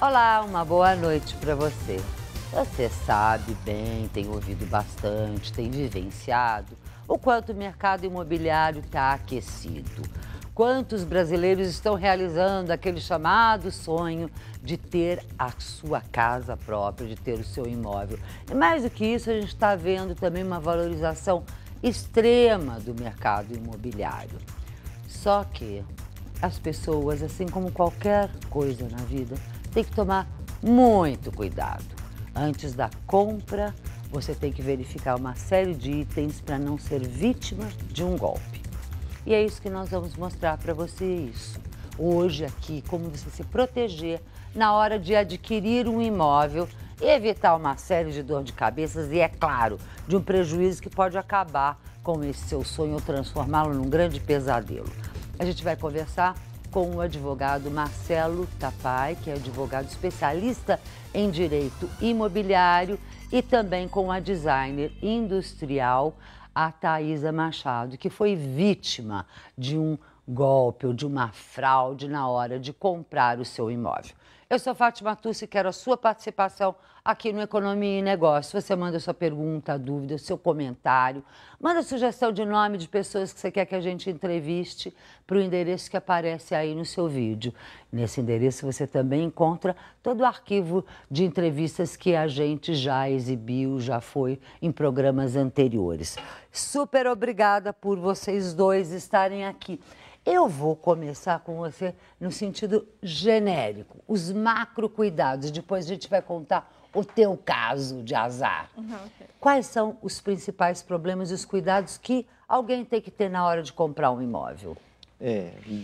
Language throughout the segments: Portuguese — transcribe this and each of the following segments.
Olá, uma boa noite para você. Você sabe bem, tem ouvido bastante, tem vivenciado o quanto o mercado imobiliário está aquecido. Quantos brasileiros estão realizando aquele chamado sonho de ter a sua casa própria, de ter o seu imóvel. E mais do que isso, a gente está vendo também uma valorização extrema do mercado imobiliário. Só que as pessoas, assim como qualquer coisa na vida, tem que tomar muito cuidado. Antes da compra, você tem que verificar uma série de itens para não ser vítima de um golpe. E é isso que nós vamos mostrar para você isso. Hoje aqui, como você se proteger na hora de adquirir um imóvel e evitar uma série de dor de cabeças e, é claro, de um prejuízo que pode acabar com esse seu sonho ou transformá-lo num grande pesadelo. A gente vai conversar com o advogado Marcelo Tapai, que é advogado especialista em direito imobiliário, e também com a designer industrial, a Thaisa Machado, que foi vítima de um golpe ou de uma fraude na hora de comprar o seu imóvel. Eu sou Fátima Tussi e quero a sua participação aqui no Economia e Negócio. Você manda sua pergunta, dúvida, seu comentário, manda sugestão de nome de pessoas que você quer que a gente entreviste para o endereço que aparece aí no seu vídeo. Nesse endereço você também encontra todo o arquivo de entrevistas que a gente já exibiu, já foi em programas anteriores. Super obrigada por vocês dois estarem aqui. Eu vou começar com você no sentido genérico, os macro cuidados. Depois a gente vai contar o teu caso de azar. Okay. Quais são os principais problemas e os cuidados que alguém tem que ter na hora de comprar um imóvel?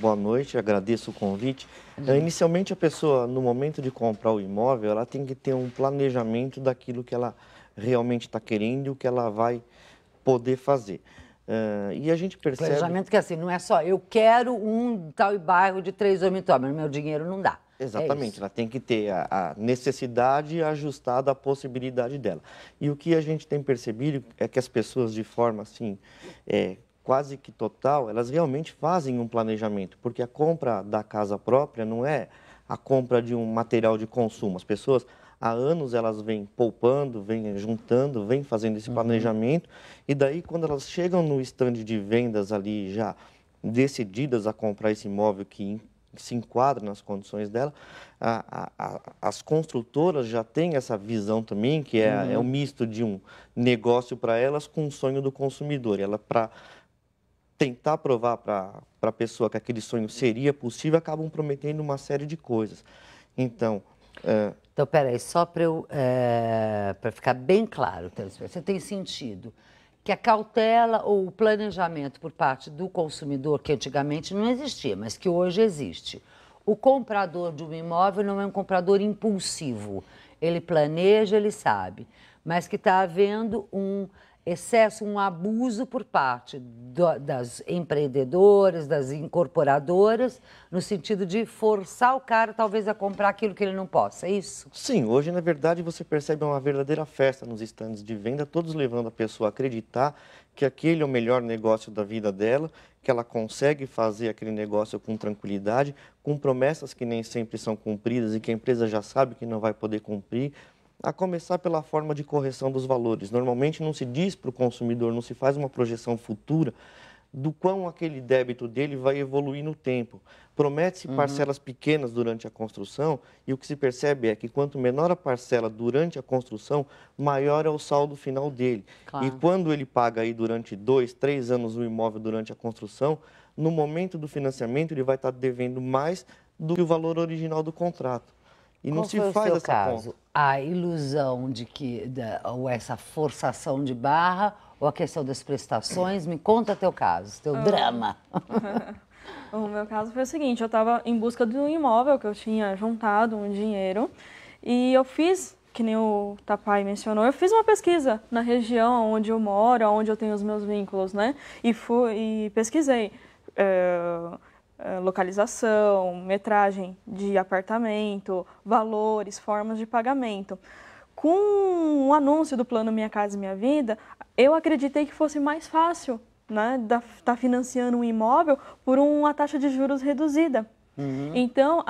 Boa noite, agradeço o convite. Inicialmente, a pessoa, no momento de comprar o imóvel, ela tem que ter um planejamento daquilo que ela realmente está querendo e o que ela vai poder fazer. E a gente percebe... Planejamento que assim, não é só eu quero um tal bairro de 3 dormitórios, meu dinheiro não dá. Exatamente, ela tem que ter a necessidade ajustada à possibilidade dela. E o que a gente tem percebido é que as pessoas, de forma assim, quase que total, elas realmente fazem um planejamento, porque a compra da casa própria não é a compra de um material de consumo. As pessoas, há anos, elas vêm poupando, vêm juntando, vêm fazendo esse planejamento, e daí, quando elas chegam no estande de vendas ali, já decididas a comprar esse imóvel que se enquadra nas condições dela, as construtoras já têm essa visão também, que é um misto de um negócio para elas com um sonho do consumidor. Ela, para tentar provar para a pessoa que aquele sonho seria possível, acabam prometendo uma série de coisas. Então, peraí, só para ficar bem claro, você tem sentido que a cautela ou o planejamento por parte do consumidor, que antigamente não existia, mas que hoje existe. O comprador de um imóvel não é um comprador impulsivo. Ele planeja, ele sabe, mas que está havendo um excesso, um abuso por parte das empreendedoras, das incorporadoras, no sentido de forçar o cara talvez a comprar aquilo que ele não possa, é isso? Sim, hoje na verdade você percebe uma verdadeira festa nos estandes de venda, todos levando a pessoa a acreditar que aquele é o melhor negócio da vida dela, que ela consegue fazer aquele negócio com tranquilidade, com promessas que nem sempre são cumpridas e que a empresa já sabe que não vai poder cumprir. A começar pela forma de correção dos valores. Normalmente não se diz para o consumidor, não se faz uma projeção futura do quão aquele débito dele vai evoluir no tempo. Promete-se parcelas pequenas durante a construção e o que se percebe é que quanto menor a parcela durante a construção, maior é o saldo final dele. Claro. E quando ele paga aí durante 2, 3 anos o imóvel durante a construção, no momento do financiamento ele vai estar devendo mais do que o valor original do contrato. E não se faz essa caso? conta. A ilusão de que, ou essa forçação de barra, ou a questão das prestações? Me conta teu caso, teu drama. O meu caso foi o seguinte, eu estava em busca de um imóvel que eu tinha juntado um dinheiro e eu fiz, que nem o Tapai mencionou, eu fiz uma pesquisa na região onde eu moro, onde eu tenho os meus vínculos, né? E pesquisei localização, metragem de apartamento, valores, formas de pagamento. Com o anúncio do plano Minha Casa Minha Vida, eu acreditei que fosse mais fácil, né, tá financiando um imóvel por uma taxa de juros reduzida. Então,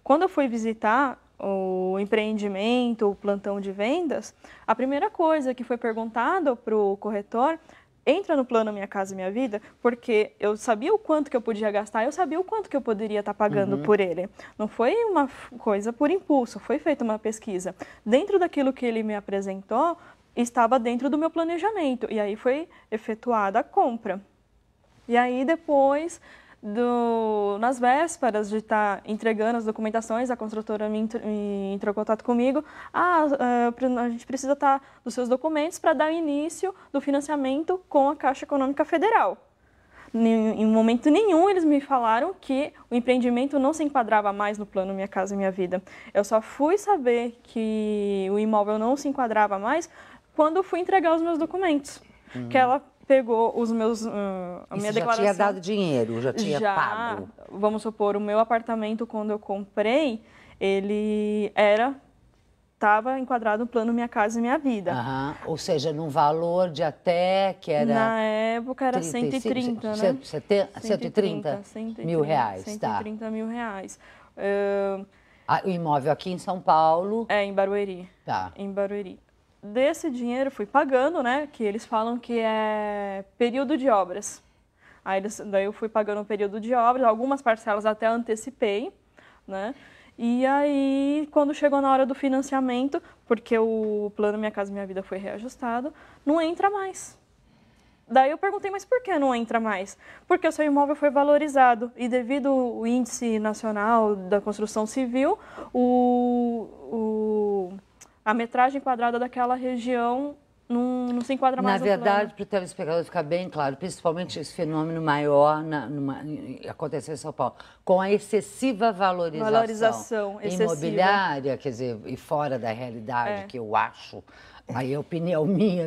Quando eu fui visitar o empreendimento, o plantão de vendas, a primeira coisa que foi perguntado para o corretor: entra no plano Minha Casa Minha Vida, porque eu sabia o quanto que eu podia gastar, eu sabia o quanto que eu poderia estar pagando por ele. Não foi uma coisa por impulso, foi feita uma pesquisa. Dentro daquilo que ele me apresentou, estava dentro do meu planejamento, e aí foi efetuada a compra. E aí depois, nas vésperas de estar entregando as documentações, a construtora me entrou em contato comigo: a gente precisa estar dos seus documentos para dar início do financiamento com a Caixa Econômica Federal. Em momento nenhum eles me falaram que o empreendimento não se enquadrava mais no plano Minha Casa Minha Vida. Eu só fui saber que o imóvel não se enquadrava mais quando eu fui entregar os meus documentos. Que ela pegou os meus, a minha declaração. Já tinha dado dinheiro, já tinha pago? Vamos supor, o meu apartamento, quando eu comprei, ele estava enquadrado no plano Minha Casa Minha Vida. Ou seja, num valor de até, que era... Na época era 130, né? 130 mil reais, 130 mil reais. O imóvel aqui em São Paulo? Em Barueri. Tá. Em Barueri. Desse dinheiro fui pagando, né? Que eles falam que é período de obras. Daí eu fui pagando o período de obras, algumas parcelas até antecipei, né? E aí, quando chegou na hora do financiamento, porque o plano Minha Casa Minha Vida foi reajustado, não entra mais. Daí eu perguntei: mas por que não entra mais? Porque o seu imóvel foi valorizado e, devido ao Índice Nacional da Construção Civil, a metragem quadrada daquela região não se enquadra mais no plano. Na verdade, para o telespectador ficar bem claro, principalmente esse fenômeno maior aconteceu em São Paulo, com a excessiva valorização imobiliária, quer dizer, e fora da realidade, que eu acho, aí é opinião minha,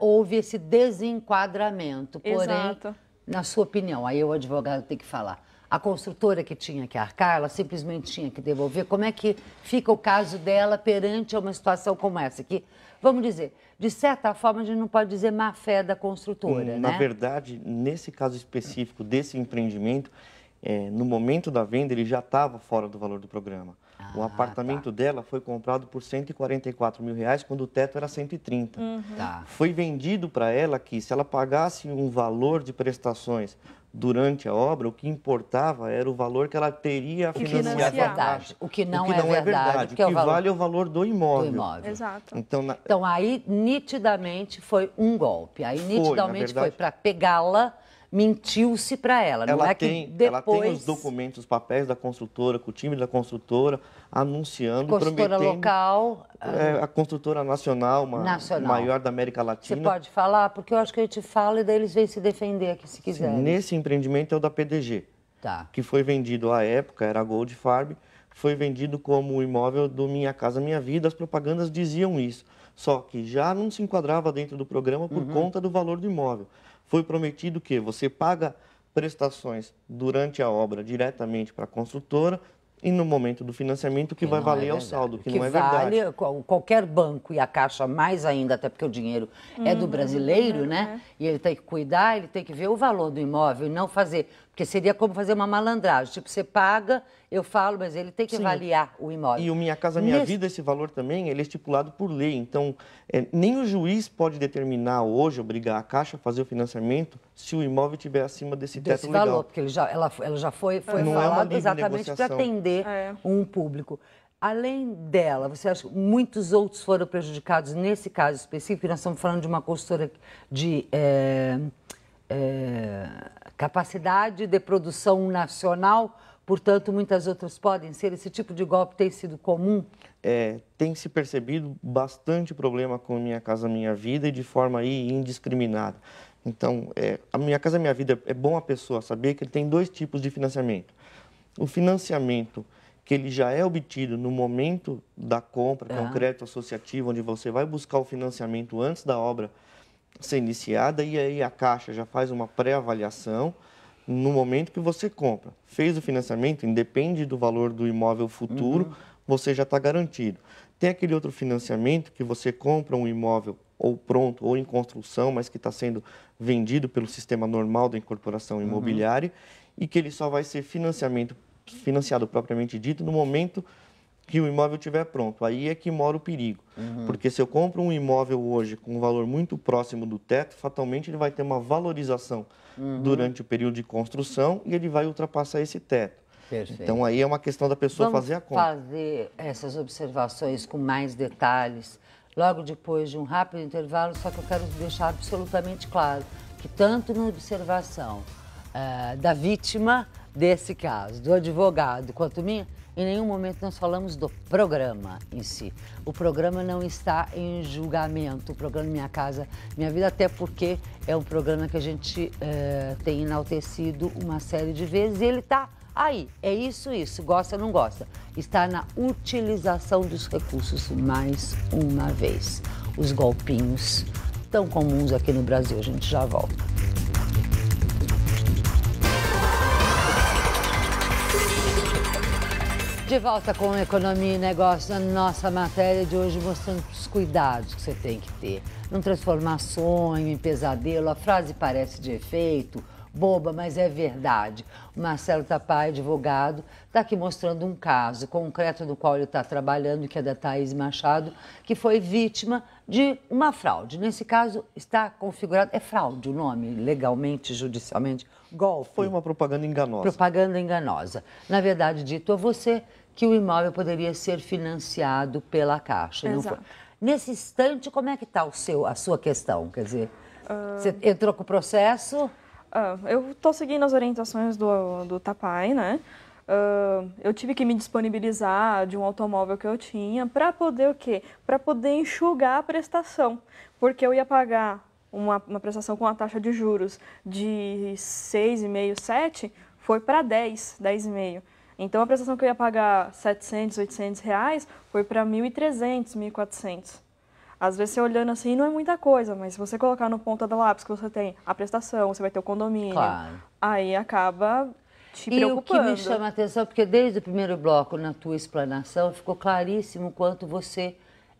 houve esse desenquadramento. Porém, na sua opinião, aí o advogado tem que falar, a construtora que tinha que arcar, ela simplesmente tinha que devolver. Como é que fica o caso dela perante uma situação como essa? Que, vamos dizer, de certa forma, a gente não pode dizer má fé da construtora, né? Na verdade, nesse caso específico desse empreendimento, no momento da venda, ele já estava fora do valor do programa. O apartamento dela foi comprado por 144 mil reais, quando o teto era 130. Foi vendido para ela que, se ela pagasse um valor de prestações durante a obra, o que importava era o valor que ela teria a financiar. O que não é verdade. O que vale é o valor do imóvel. Exato. Então, aí, nitidamente, foi um golpe. Aí, nitidamente, foi para pegá-la, mentiu-se para ela. Ela tem os documentos, os papéis da construtora, com o time da construtora, anunciando, construtora prometendo... local... a construtora nacional, maior da América Latina. Você pode falar? Porque eu acho que a gente fala e daí eles vêm se defender aqui, se quiserem. Sim, nesse empreendimento é o da PDG, que foi vendido à época, era a Gold Farb, foi vendido como o imóvel do Minha Casa Minha Vida, as propagandas diziam isso. Só que já não se enquadrava dentro do programa por conta do valor do imóvel. Foi prometido que você paga prestações durante a obra diretamente para a construtora e no momento do financiamento que vai valer ao saldo, que não é verdade. Qualquer banco, e a Caixa mais ainda, até porque o dinheiro é do brasileiro, né? E ele tem que cuidar, ele tem que ver o valor do imóvel e não fazer... Porque seria como fazer uma malandragem. Tipo, você paga, eu falo, mas ele tem que avaliar o imóvel. E o Minha Casa Minha Vida, esse valor também, ele é estipulado por lei. Então, nem o juiz pode determinar hoje, obrigar a Caixa a fazer o financiamento se o imóvel estiver acima desse teto legal. Valor, porque ela já foi falado exatamente para atender um público. Além dela, você acha que muitos outros foram prejudicados nesse caso específico? Nós estamos falando de uma consultora de capacidade de produção nacional, portanto, muitas outras podem ser. Esse tipo de golpe tem sido comum? Tem se percebido bastante problema com Minha Casa Minha Vida e de forma aí indiscriminada. Então, a Minha Casa Minha Vida, é bom a pessoa saber que ele tem dois tipos de financiamento. O financiamento que ele já é obtido no momento da compra, que é um crédito associativo, onde você vai buscar o financiamento antes da obra ser iniciada, e aí a Caixa já faz uma pré-avaliação no momento que você compra. Fez o financiamento, independe do valor do imóvel futuro, você já está garantido. Tem aquele outro financiamento que você compra um imóvel ou pronto, ou em construção, mas que está sendo vendido pelo sistema normal da incorporação imobiliária, e que ele só vai ser financiamento financiado propriamente dito no momento que o imóvel estiver pronto. Aí é que mora o perigo. Porque se eu compro um imóvel hoje com um valor muito próximo do teto, fatalmente ele vai ter uma valorização durante o período de construção e ele vai ultrapassar esse teto. Perfeito. Então aí é uma questão da pessoa fazer a conta. Vamos fazer essas observações com mais detalhes logo depois de um rápido intervalo, só que eu quero deixar absolutamente claro que tanto na observação da vítima desse caso, do advogado, quanto minha, em nenhum momento nós falamos do programa em si. O programa não está em julgamento, o programa Minha Casa, Minha Vida, até porque é um programa que a gente tem enaltecido uma série de vezes e ele está aí. É isso, gosta ou não gosta. Está na utilização dos recursos mais uma vez. Os golpinhos tão comuns aqui no Brasil, a gente já volta. De volta com Economia e Negócio, na nossa matéria de hoje, mostrando os cuidados que você tem que ter. Não transformar sonho em pesadelo. A frase parece de efeito, boba, mas é verdade. O Marcelo Tapai, advogado, está aqui mostrando um caso concreto no qual ele está trabalhando, que é da Thaís Machado, que foi vítima de uma fraude. Nesse caso, está configurado... É fraude o nome, legalmente, judicialmente? Golpe. Foi uma propaganda enganosa. Propaganda enganosa. Na verdade, dito a você que o imóvel poderia ser financiado pela Caixa. Não foi. Nesse instante, como é que está a sua questão? Quer dizer, você entrou com o processo? Eu estou seguindo as orientações do Tapai, né? Eu tive que me disponibilizar de um automóvel que eu tinha para poder o quê? Para poder enxugar a prestação, porque eu ia pagar uma prestação com uma taxa de juros de 6,5, 7, foi para 10,5. Então a prestação que eu ia pagar 700, 800 reais foi para 1.300, 1.400. Às vezes você olhando assim não é muita coisa, mas se você colocar no ponta da lápis que você tem a prestação, você vai ter o condomínio, claro, aí acaba te preocupando. E o que me chama a atenção, porque desde o primeiro bloco, na tua explanação, ficou claríssimo o quanto você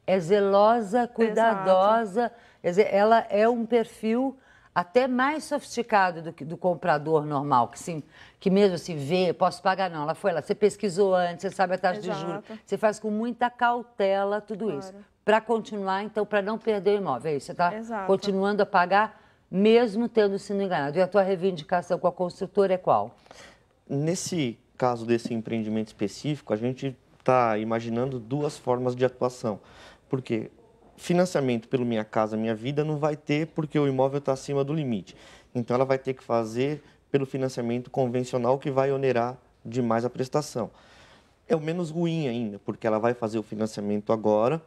é zelosa, cuidadosa. Exato. Quer dizer, ela é um perfil até mais sofisticado do comprador normal, que mesmo assim vê, posso pagar, não, ela foi lá, você pesquisou antes, você sabe a taxa de juros, você faz com muita cautela tudo isso. Para continuar, então, para não perder o imóvel, é isso, você está continuando a pagar, mesmo tendo sido enganado. E a tua reivindicação com a construtora é qual? Nesse caso desse empreendimento específico, a gente está imaginando duas formas de atuação. Porque financiamento pelo Minha Casa Minha Vida não vai ter porque o imóvel está acima do limite. Então, ela vai ter que fazer pelo financiamento convencional que vai onerar demais a prestação. É o menos ruim ainda, porque ela vai fazer o financiamento agora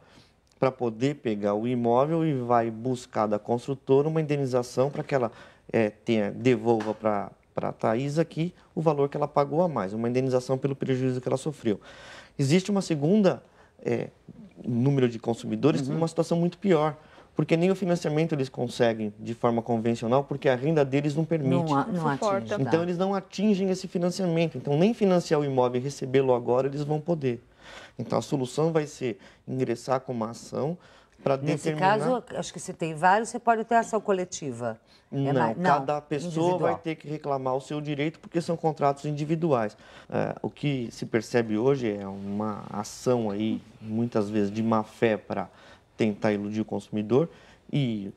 para poder pegar o imóvel e vai buscar da construtora uma indenização para que ela devolva para a Thaís aqui o valor que ela pagou a mais, uma indenização pelo prejuízo que ela sofreu. Existe uma segunda número de consumidores numa situação muito pior, porque nem o financiamento eles conseguem de forma convencional, porque a renda deles não permite. Não atinge. Então, eles não atingem esse financiamento. Então, nem financiar o imóvel e recebê-lo agora, eles vão poder. Então, a solução vai ser ingressar com uma ação para determinar... Nesse caso, acho que você tem vários, você pode ter ação coletiva. Não, cada pessoa vai ter que reclamar o seu direito, porque são contratos individuais. O que se percebe hoje é uma ação aí, muitas vezes, de má fé para tentar iludir o consumidor e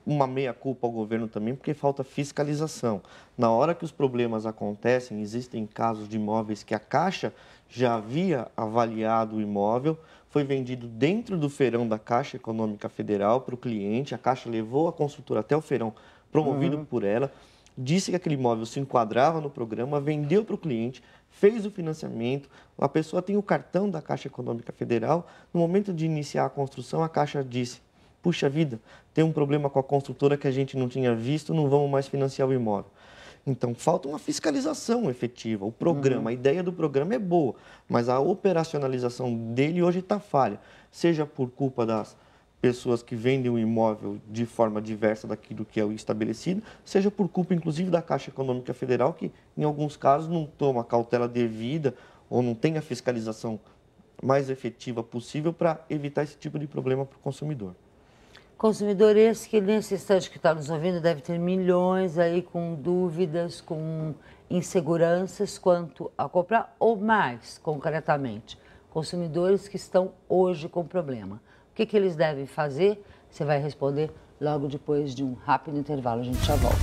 uma meia-culpa ao governo também, porque falta fiscalização. Na hora que os problemas acontecem, existem casos de imóveis que a Caixa já havia avaliado o imóvel, foi vendido dentro do feirão da Caixa Econômica Federal para o cliente, a Caixa levou a construtora até o feirão, promovido por ela, disse que aquele imóvel se enquadrava no programa, vendeu para o cliente, fez o financiamento, a pessoa tem o cartão da Caixa Econômica Federal, no momento de iniciar a construção, a Caixa disse, puxa vida, tem um problema com a construtora que a gente não tinha visto, não vamos mais financiar o imóvel. Então, falta uma fiscalização efetiva. O programa, a ideia do programa é boa, mas a operacionalização dele hoje está falha, seja por culpa das pessoas que vendem o imóvel de forma diversa daquilo que é o estabelecido, seja por culpa, inclusive, da Caixa Econômica Federal, que, em alguns casos, não toma a cautela devida ou não tem a fiscalização mais efetiva possível para evitar esse tipo de problema para o consumidor. Consumidor esse que nesse instante que está nos ouvindo deve ter milhões aí com dúvidas, com inseguranças quanto a comprar, ou mais concretamente, consumidores que estão hoje com problema. O que eles devem fazer? Você vai responder logo depois de um rápido intervalo. A gente já volta.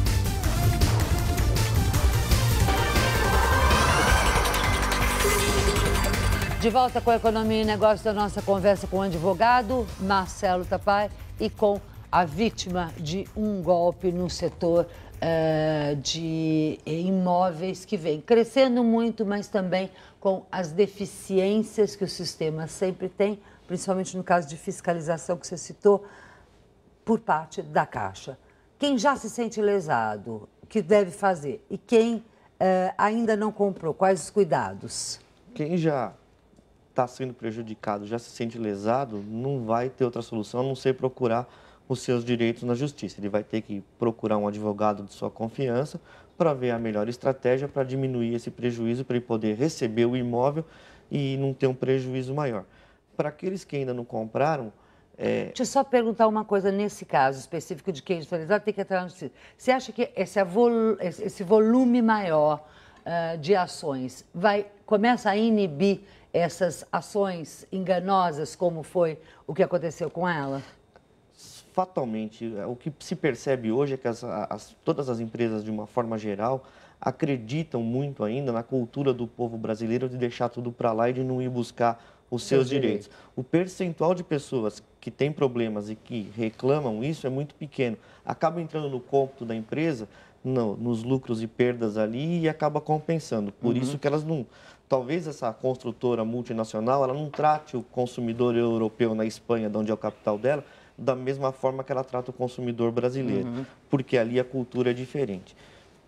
De volta com a Economia e Negócios, da nossa conversa com o advogado Marcelo Tapai e com a vítima de um golpe no setor de imóveis que vem crescendo muito, mas também com as deficiências que o sistema sempre tem, principalmente no caso de fiscalização que você citou, por parte da Caixa. Quem já se sente lesado, o que deve fazer? E quem ainda não comprou, quais os cuidados? Quem já está sendo prejudicado, já se sente lesado, não vai ter outra solução a não ser procurar os seus direitos na justiça. Ele vai ter que procurar um advogado de sua confiança para ver a melhor estratégia para diminuir esse prejuízo, para ele poder receber o imóvel e não ter um prejuízo maior. Para aqueles que ainda não compraram... Deixa eu só perguntar uma coisa nesse caso específico de quem está lesado, tem que entrar no justiça. Você acha que esse volume maior de ações começa a inibir essas ações enganosas, como foi o que aconteceu com ela? Fatalmente, o que se percebe hoje é que todas as empresas, de uma forma geral, acreditam muito ainda na cultura do povo brasileiro de deixar tudo para lá e de não ir buscar os seus direitos. O percentual de pessoas que têm problemas e que reclamam isso é muito pequeno. Acaba entrando no cômputo da empresa, nos lucros e perdas ali e acaba compensando. Por isso que elas não... Talvez essa construtora multinacional, ela não trate o consumidor europeu na Espanha, de onde é o capital dela, da mesma forma que ela trata o consumidor brasileiro, porque ali a cultura é diferente.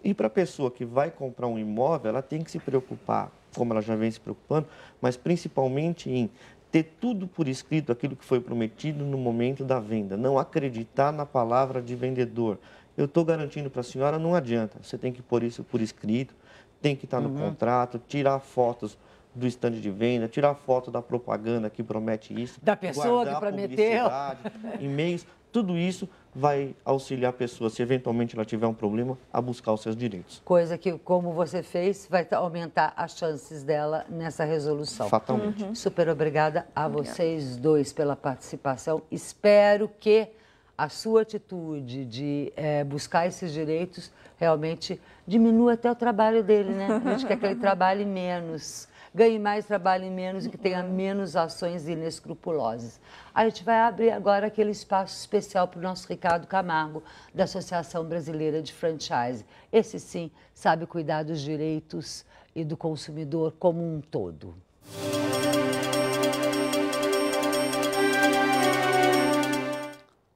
E para a pessoa que vai comprar um imóvel, ela tem que se preocupar, como ela já vem se preocupando, mas principalmente em ter tudo por escrito, aquilo que foi prometido no momento da venda, não acreditar na palavra de vendedor. Eu estou garantindo para a senhora, não adianta, você tem que pôr isso por escrito, tem que estar no contrato, tirar fotos do estande de venda, tirar foto da propaganda que promete isso. Da pessoa que prometeu. E-mails, tudo isso vai auxiliar a pessoa, se eventualmente ela tiver um problema, a buscar os seus direitos. Coisa que, como você fez, vai aumentar as chances dela nessa resolução. Fatalmente. Super obrigada a vocês dois pela participação. Espero que a sua atitude de buscar esses direitos realmente diminua até o trabalho dele, né? A gente quer que ele trabalhe menos, ganhe mais, trabalhe menos e que tenha menos ações inescrupulosas. A gente vai abrir agora aquele espaço especial para o nosso Ricardo Camargo, da Associação Brasileira de Franchise. Esse sim sabe cuidar dos direitos e do consumidor como um todo.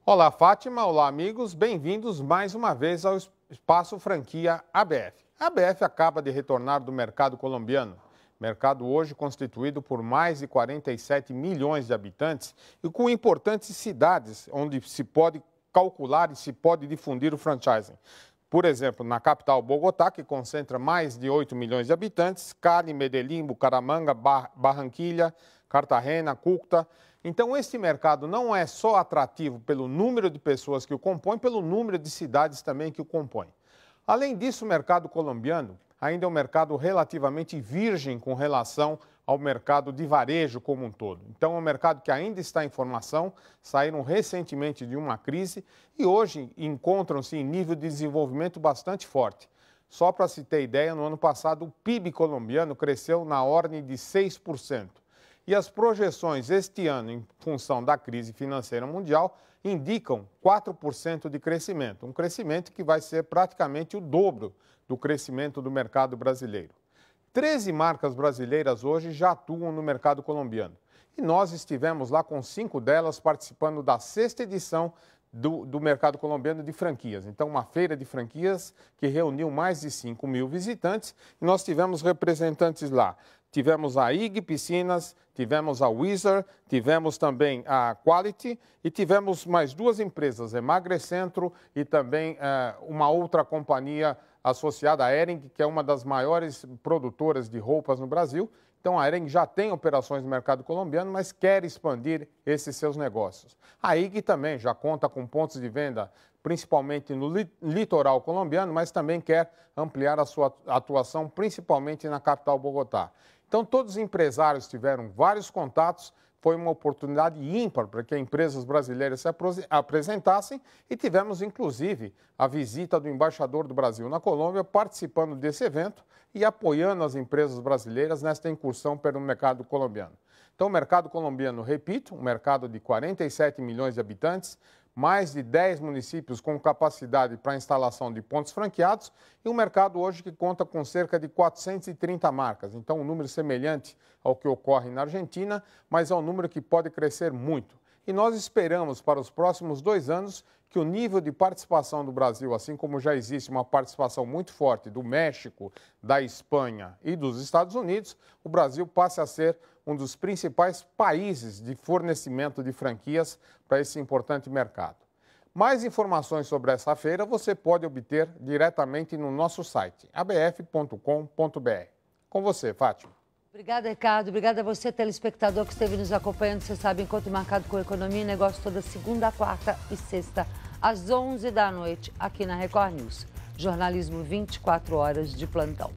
Olá, Fátima. Olá, amigos. Bem-vindos mais uma vez ao Espaço Franquia ABF. A ABF acaba de retornar do mercado colombiano. Mercado hoje constituído por mais de 47 milhões de habitantes e com importantes cidades onde se pode calcular e se pode difundir o franchising. Por exemplo, na capital Bogotá, que concentra mais de 8 milhões de habitantes, Cali, Medellín, Bucaramanga, Barranquilla, Cartagena, Cúcuta. Então, esse mercado não é só atrativo pelo número de pessoas que o compõem, pelo número de cidades também que o compõem. Além disso, o mercado colombiano ainda é um mercado relativamente virgem com relação ao mercado de varejo como um todo. Então, é um mercado que ainda está em formação, saíram recentemente de uma crise e hoje encontram-se em nível de desenvolvimento bastante forte. Só para se ter ideia, no ano passado o PIB colombiano cresceu na ordem de 6%. E as projeções este ano, em função da crise financeira mundial, indicam 4% de crescimento. Um crescimento que vai ser praticamente o dobro do crescimento do mercado brasileiro. 13 marcas brasileiras hoje já atuam no mercado colombiano. E nós estivemos lá com 5 delas participando da 6ª edição do mercado colombiano de franquias. Então, uma feira de franquias que reuniu mais de 5 mil visitantes e nós tivemos representantes lá. Tivemos a IG Piscinas, tivemos a Wizard, tivemos também a Quality e tivemos mais 2 empresas, Emagrecentro e também uma outra companhia associada à Hering, que é uma das maiores produtoras de roupas no Brasil. Então, a Hering já tem operações no mercado colombiano, mas quer expandir esses seus negócios. A IG também já conta com pontos de venda, principalmente no litoral colombiano, mas também quer ampliar a sua atuação, principalmente na capital Bogotá. Então, todos os empresários tiveram vários contatos. Foi uma oportunidade ímpar para que empresas brasileiras se apresentassem e tivemos, inclusive, a visita do embaixador do Brasil na Colômbia, participando desse evento e apoiando as empresas brasileiras nesta incursão pelo mercado colombiano. Então, o mercado colombiano, repito, um mercado de 47 milhões de habitantes, mais de 10 municípios com capacidade para instalação de pontos franqueados e um mercado hoje que conta com cerca de 430 marcas. Então, um número semelhante ao que ocorre na Argentina, mas é um número que pode crescer muito. E nós esperamos para os próximos 2 anos que o nível de participação do Brasil, assim como já existe uma participação muito forte do México, da Espanha e dos Estados Unidos, o Brasil passe a ser um dos principais países de fornecimento de franquias para esse importante mercado. Mais informações sobre essa feira você pode obter diretamente no nosso site, abf.com.br. Com você, Fátima. Obrigada, Ricardo. Obrigada a você, telespectador, que esteve nos acompanhando. Você sabe, Encontro Marcado com Economia e Negócio toda segunda, quarta e sexta, às 11 da noite, aqui na Record News. Jornalismo 24 horas de plantão.